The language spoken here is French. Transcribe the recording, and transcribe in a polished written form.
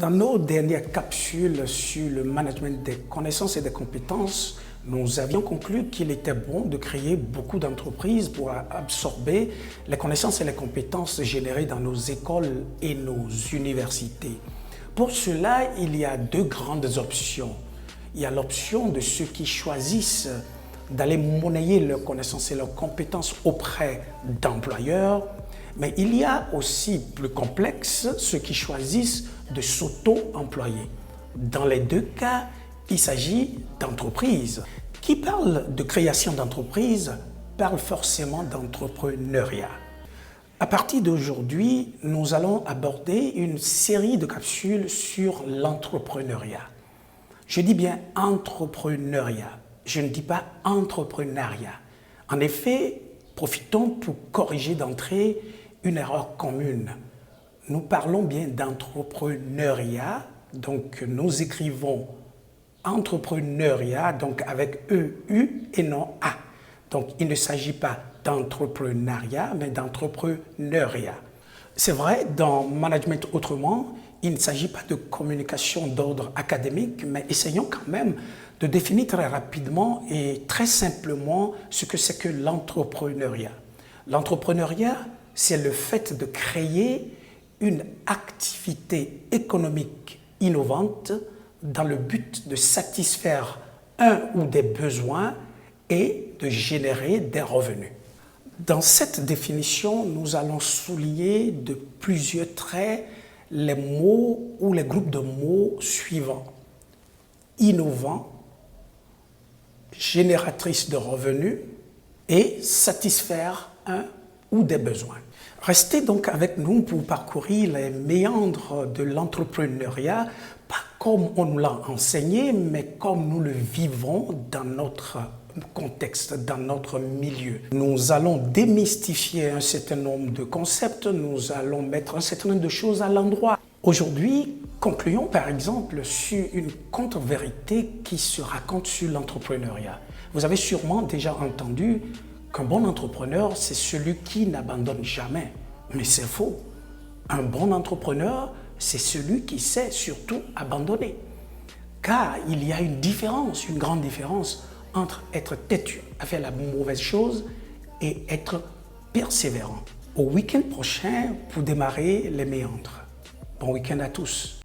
Dans nos dernières capsules sur le management des connaissances et des compétences, nous avions conclu qu'il était bon de créer beaucoup d'entreprises pour absorber les connaissances et les compétences générées dans nos écoles et nos universités. Pour cela, il y a deux grandes options. Il y a l'option de ceux qui choisissent d'aller monnayer leurs connaissances et leurs compétences auprès d'employeurs, mais il y a aussi plus complexe ceux qui choisissent de s'auto-employer. Dans les deux cas, il s'agit d'entreprises. Qui parle de création d'entreprise parle forcément d'entrepreneuriat. À partir d'aujourd'hui, nous allons aborder une série de capsules sur l'entrepreneuriat. Je dis bien entrepreneuriat, je ne dis pas entrepreneuriat. En effet, profitons pour corriger d'entrée une erreur commune. Nous parlons bien d'entrepreneuriat, donc nous écrivons entrepreneuriat, donc avec EU et non A. Donc il ne s'agit pas d'entrepreneuriat, mais d'entrepreneuriat. C'est vrai, dans Management Autrement, il ne s'agit pas de communication d'ordre académique, mais essayons quand même de définir très rapidement et très simplement ce que c'est que l'entrepreneuriat. L'entrepreneuriat, c'est le fait de créer une activité économique innovante dans le but de satisfaire un ou des besoins et de générer des revenus. Dans cette définition, nous allons souligner de plusieurs traits les mots ou les groupes de mots suivants. Innovant, génératrice de revenus et satisfaire un ou des besoins. Restez donc avec nous pour parcourir les méandres de l'entrepreneuriat, pas comme on nous l'a enseigné, mais comme nous le vivons dans notre contexte, dans notre milieu. Nous allons démystifier un certain nombre de concepts, nous allons mettre un certain nombre de choses à l'endroit. Aujourd'hui, concluons par exemple sur une contre-vérité qui se raconte sur l'entrepreneuriat. Vous avez sûrement déjà entendu qu'un bon entrepreneur, c'est celui qui n'abandonne jamais. Mais c'est faux. Un bon entrepreneur, c'est celui qui sait surtout abandonner. Car il y a une différence, une grande différence entre être têtu à faire la mauvaise chose et être persévérant. Au week-end prochain pour démarrer les méandres. Bon week-end à tous.